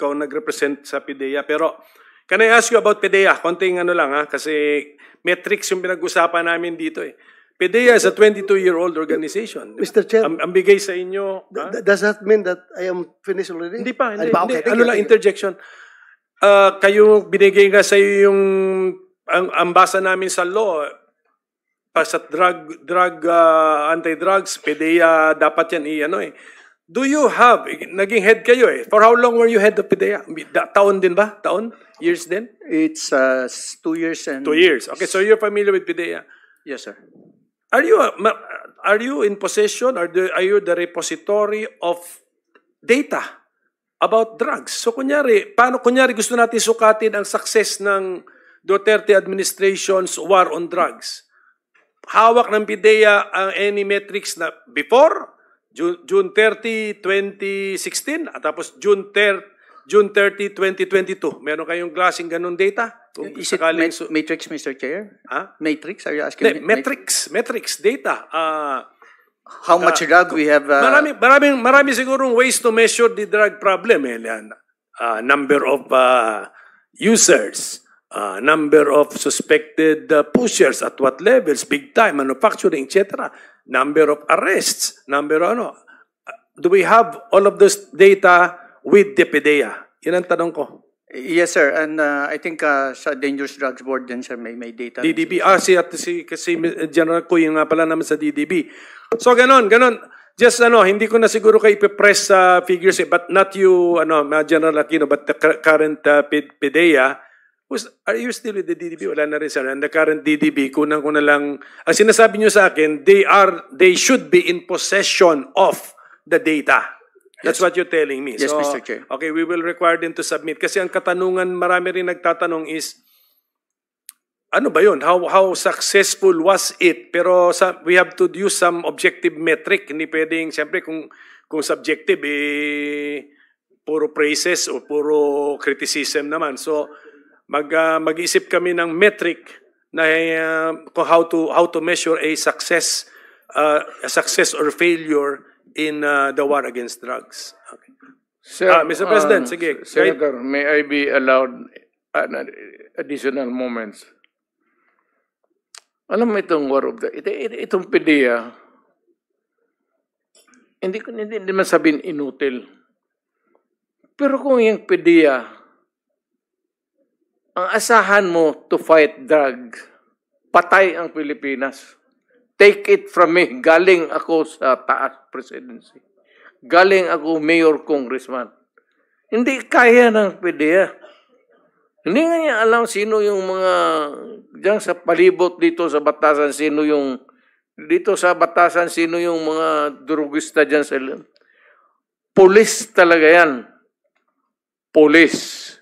ikaw nag-represent sa PDEA. Pero, can I ask you about PDEA? Konting ano lang ha, kasi metrics yung pinag-usapan namin dito eh. PDEA is a 22-year-old organization. Mr. Chair, Ang bigay sa inyo... does that mean that I am finished already? Hindi pa, hindi. Okay, Ano lang, interjection. Kayo, binigay nga sa iyo yung ang basa namin sa law, sa anti-drugs, PDEA, dapat yan i-ano eh. Do you have, naging head kayo eh. For how long were you head of PDEA? Taon din ba? Taon? Years din? It's 2 years and... 2 years. Okay, so you're familiar with PDEA. Yes, sir. Are you in possession or are you the repository of data about drugs? So kunyari gusto natin sukatin ang success ng Duterte administration's war on drugs. Hawak ng PDEA ang any metrics na before June 30, 2016 at tapos June 30, 2022. Meron kayong klaseng ganun data? Is it matrix, Mr. Chair? Huh? Matrix? Are you asking me? Metrics data. How much drug we have? Marami sigurong ways to measure the drug problem. Number of users, number of suspected pushers at what levels, big time, manufacturing, etc. Number of arrests, do we have all of this data with the PDEA? Yun ang tanong ko. Yes, sir. And I think sa Dangerous Drugs Board din, sir, may data. DDB. Kasi General Kuy nga pala naman sa DDB. So, ganon. Just, hindi ko na siguro kayo ipipress sa figures, but not you, General Aquino, but the current PDEA. Are you still with the DDB? Wala na rin, sir. And the current DDB, kunang ko na lang, ang sinasabi nyo sa akin, they should be in possession of the data. That's what you're telling me. Yes, so, Mr. Chair. Okay, we will require them to submit. Kasi ang katanungan, marami rin nagtatanong is, ano ba yun? How successful was it? Pero we have to use some objective metric. Hindi pwedeng, siyempre, kung subjective, puro praises o puro criticism naman. So, mag-isip kami ng metric na kung how to measure a success or failure in the war against drugs. Okay. Sir, Mr. President, sige. Senator, may I be allowed additional moments? Alam mo itong war of itong PDEA, hindi man sabihin inutil. Pero kung yung PDEA, ang asahan mo to fight drug, patay ang Pilipinas. Take it from me, galing ako sa taas presidency. Galing ako mayor, congressman. Hindi kaya ng PDEA. Hindi nga niya alam sino yung mga, diyan sa palibot dito sa batasan, sino yung mga drugista diyan sa Police talaga yan. Police.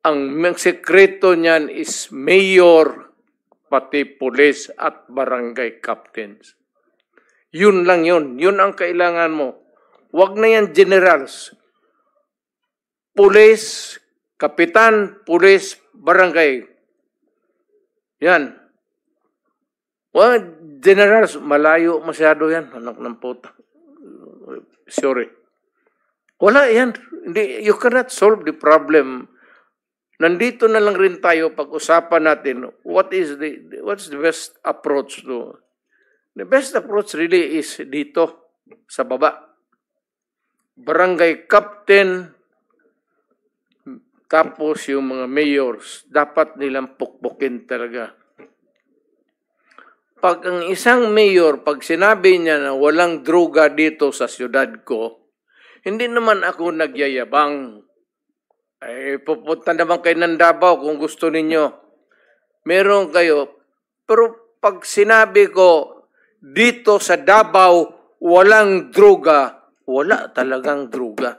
Ang sekreto niyan is mayor, pati police at barangay captains. Yun lang yun. Yun ang kailangan mo. Huwag na yan generals. Police, kapitan, police, barangay. Yan. Well, generals, malayo masyado yan. Anak ng puta. Sorry. Wala yan. You cannot solve the problem. Nandito na lang rin tayo pag-usapan natin what's the best approach to. The best approach really is dito sa baba. Barangay captain, tapos yung mga mayors, dapat nilang pukpukin talaga. Pag ang isang mayor, pag sinabi niya na walang droga dito sa siyudad ko, hindi naman ako nagyayabang. Pupunta naman kayo ng Davao kung gusto ninyo. Meron kayo. Pero pag sinabi ko, dito sa Davao, walang droga, wala talagang droga.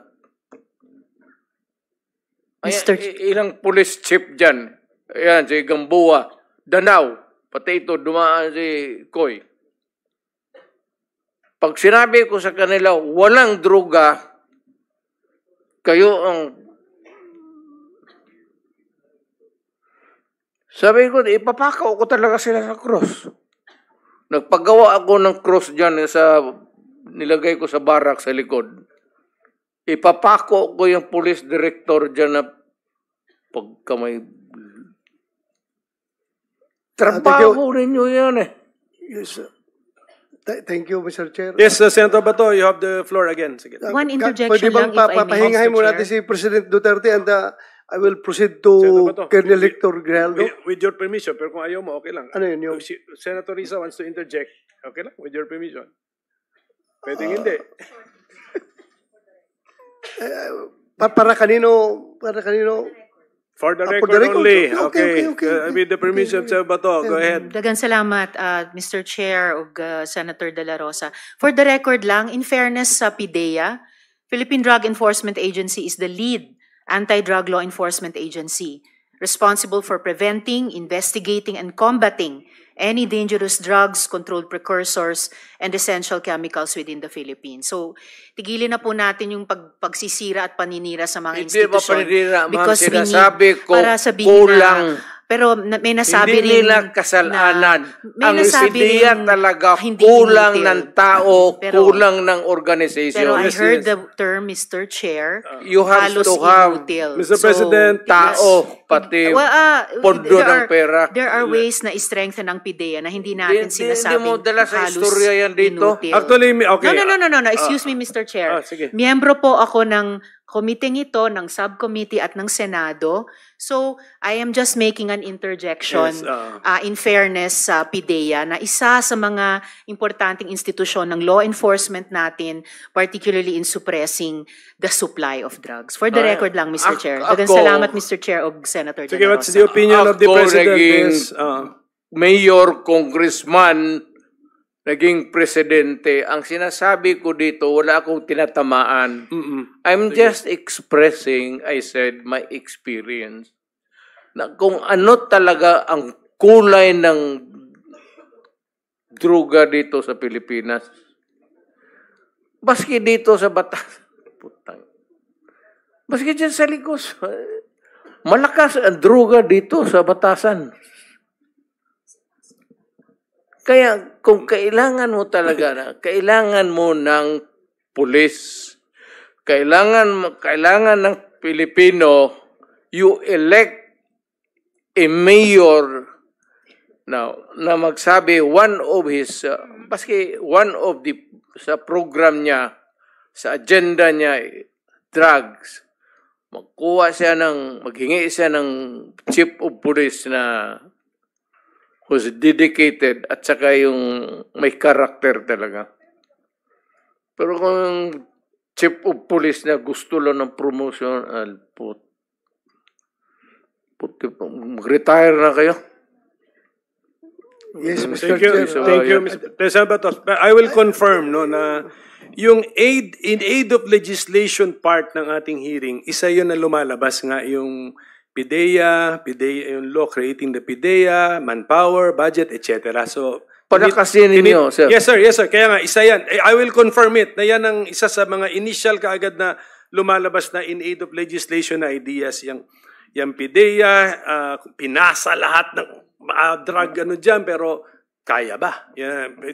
Ilang police chief dyan. Ayan, si Gamboa, Danao, pati ito, dumaan si Koy. Pag sinabi ko sa kanila, walang droga, kayo ang sabi ko, ipapakaw ko talaga sila sa cross. Nagpagawa ako ng cross dyan nilagay ko sa barak sa likod. ipapako ko yung police director dyan na pagka may trabaho ninyo yan eh. Yes, sir. Thank you, Mr. Chair. Yes, Senator Bato, you have the floor again. Sige. One interjection Pwede bang lang, if I may, papahingahin Mr. mo Chair. natin si President Duterte and I will proceed to Senator Bato. Colonel Hector Grijaldo. With your permission, pero kung ayaw mo, okay lang. Ano yun, yung- Senator Risa wants to interject. Okay lang, with your permission. Pwedeng hindi. Para kanino? For the for record the record. only. Okay. With the permission of Senator Bato, go ahead. Dagan salamat, Mr. Chair ug Senator De La Rosa. For the record lang, in fairness sa PIDEA, Philippine Drug Enforcement Agency is the lead anti-drug law enforcement agency responsible for preventing, investigating, and combating any dangerous drugs, controlled precursors, and essential chemicals within the Philippines. So, tigilin na po natin yung pagsisira at paninira sa mga Hindi ba institusyon. paninira, ma'am? Because we need- Sinasabi ko, para sabihin kulang. pero may nasabi Hindi rin nila kasalanan. may Ang nasabi PIDEA rin talaga hindi kulang inutil. ng tao, Pero- kulang ng organisation. Pero I Yes, heard yes. the term, Mr. Chair, You have halos to have inutil. Mr. President, tao, pati pondo there ng are- pera. There are ways na i-strengthen ang PIDEA na hindi natin Hindi sinasabing mo dala sa halos istorya yan dito. inutil. Actually, okay. No. Excuse me, Mr. Chair. sige. Miyembro po ako ng committee ito, ng subcommittee at ng Senado. So, I am just making an interjection Yes, in fairness sa PIDEA na isa sa mga importanteng institusyon ng law enforcement natin, particularly in suppressing the supply of drugs. For the record lang, Mr. Chair. Dagan ako- salamat, Mr. Chair, o Senator De Sige, La what's Rosa. the opinion of the Ako President naging- is... Mayor, congressman, naging presidente. Ang sinasabi ko dito, wala akong tinatamaan. I'm just expressing, I said, my experience. Na kung ano talaga ang kulay ng droga dito sa Pilipinas. Baski dito sa batas. Putang. Baski dyan sa Ligos. Malakas ang droga dito sa batasan. Kaya kung kailangan mo talaga, kailangan mo ng pulis, kailangan ng Pilipino, you elect a mayor now na magsabi one of the sa program niya, sa agenda niya, drugs. Maghingi siya ng chief of police na who's dedicated at saka yung may character talaga. Pero kung chief of police na gusto lang ng promotion, mag-retire na kayo. Yes, Mr. Thank you, Chair. thank you, Mr. President Bato. I will confirm na yung in aid of legislation part ng ating hearing, isa yun na lumalabas nga yung PIDEA, yung law creating the PIDEA, manpower, budget, etc. So, Palakasin ninyo, sir. Yes, sir. Kaya nga, isa yan. I will confirm it na yan ang isa sa mga initial kaagad na lumalabas na in aid of legislation na ideas. Yung PIDEA, pinasa lahat ng drug dyan, pero kaya ba?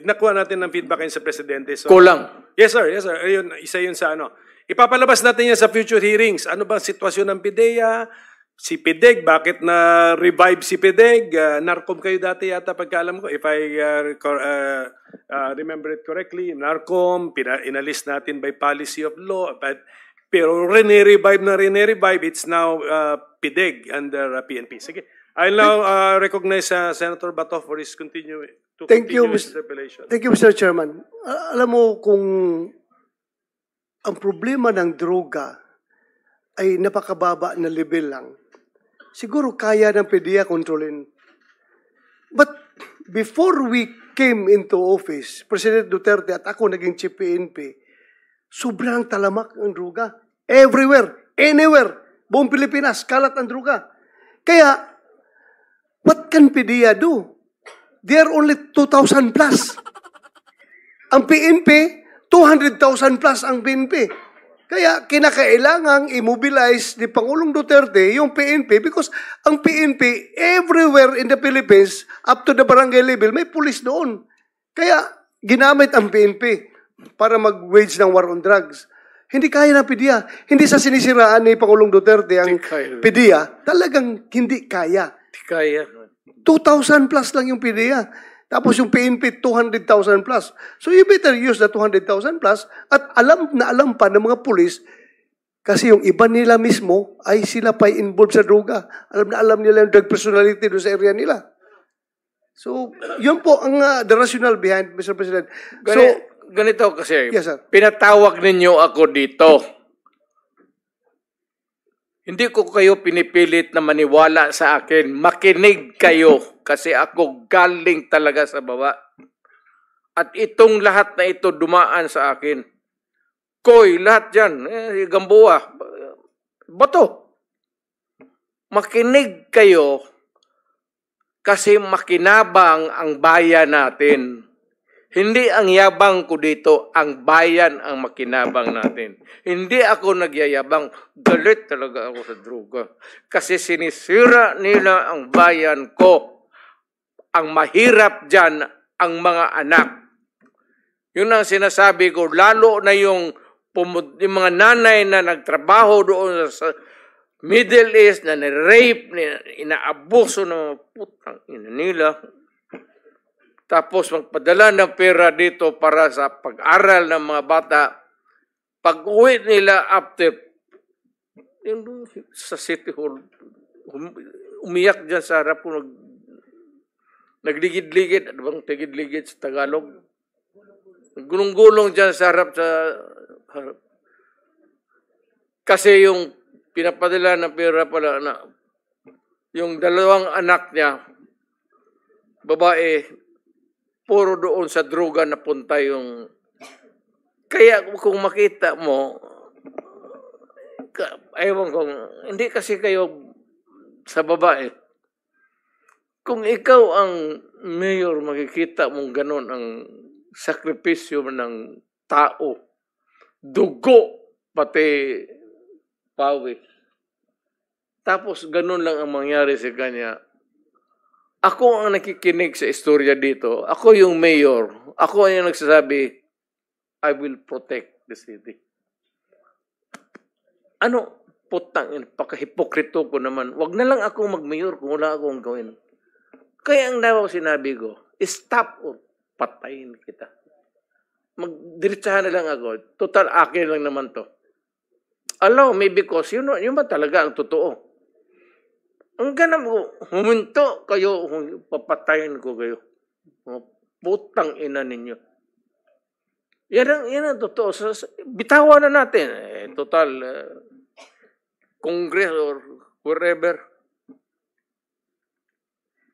Nakuha natin ng feedback sa Presidente. So, Kulang. Yes, sir. Ayun, isa yun sa Ipapalabas natin yan sa future hearings. Ano ba ang sitwasyon ng PIDEA? Si PIDEG, bakit na-revive si PIDEG? NARCOM kayo dati yata pagkaalam ko. If I remember it correctly, NARCOM, inalis natin by policy of law. Pero rene-revive, it's now PIDEG under PNP. Sige. I'll now recognize Senator Bato for his continue his interpellation. Thank you, Mr. Chairman. Alam mo kung ang problema ng droga ay napakababa na level lang, siguro kaya ng PIDEA kontrolin. But before we came into office, President Duterte at ako naging chief PNP, sobrang talamak ang droga. Everywhere, anywhere, buong Pilipinas, kalat ang droga. Kaya, what can PIDEA do? They are only 2,000 plus. Ang PNP, 200,000 plus ang PNP. Kaya kinakailangang immobilize ni Pangulong Duterte yung PNP because ang PNP everywhere in the Philippines up to the barangay level may police doon. Kaya ginamit ang PNP para mag-wage ng war on drugs. Hindi kaya ng PDEA. Hindi sa sinisiraan ni Pangulong Duterte ang Hindi kaya. PDEA. Talagang hindi kaya. Di kaya. 2,000 plus lang yung PDEA. Tapos yung PNP, 200,000 plus. So you better use the 200,000 plus at alam na alam pa ng mga pulis kasi yung iba nila mismo ay sila pa involved sa droga. Alam na alam nila yung drug personality doon sa area nila. So, yun po ang the rationale behind, Mr. President. So, Ganito kasi, yes, sir. pinatawag ninyo ako dito. Hindi ko kayo pinipilit na maniwala sa akin. Makinig kayo kasi ako galing talaga sa baba. At itong lahat na ito dumaan sa akin. Koy, lahat dyan. Gamboa. Bato. Makinig kayo kasi makinabang ang bayan natin. Hindi ang yabang ko dito, ang bayan ang makinabang natin. Hindi ako nagyayabang, galit talaga ako sa droga. Kasi sinisira nila ang bayan ko. Ang mahirap dyan, ang mga anak. Yun ang sinasabi ko, lalo na yung mga nanay na nagtrabaho doon sa Middle East, na ni-rape, inaabuso ng mga putang ina nila. Tapos magpadala ng pera dito para sa pag-aral ng mga bata. Pag-uwi nila after, yung sa City Hall, umiyak dyan sa harap ko, nagligid-ligid, ano bang tigid-ligid sa Tagalog? Gulong-gulong dyan sa harap harap. Kasi yung pinapadala ng pera pala na, yung dalawang anak niya, babae, puro doon sa droga na punta yung... Kaya kung makita mo, ewan kung, hindi kasi kayo sa babae. Kung ikaw ang mayor, makikita mong ganon ang sakripisyo ng tao, dugo, pati pawis. Tapos ganon lang ang mangyari sa kanya. Ako ang nakikinig sa istorya dito. Ako yung mayor. Ako ang nagsasabi, I will protect the city. Ano? Putang, pagkahipokrito ko naman. Wag na lang ako mag-mayor kung wala akong gawin. Kaya ang daw sinabi ko, stop or patayin kita. Magdiretsahan na lang ako. Total, akin lang naman to. Allow me because yun ba talaga ang totoo. Ang ganap ko, huminto kayo, papatayin ko kayo. Putang ina ninyo. Yan ang totoo. Bitawan na natin. Total, Congress or wherever.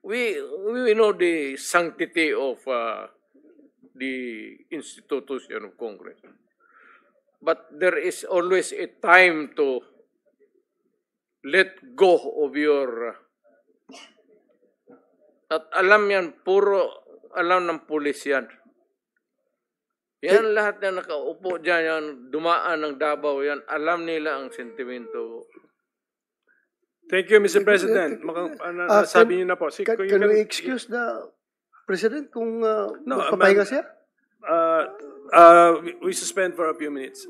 We know the sanctity of the institution of Congress. But there is always a time to let go of your... At alam yan, puro alam ng pulis yan. Yan lahat na nakaupo dyan, yan, dumaan ng Davao yan, alam nila ang sentimento. Thank you, Mr. President. Sabi niyo na po. Can we excuse the President kung papahinga siya? We suspend for a few minutes.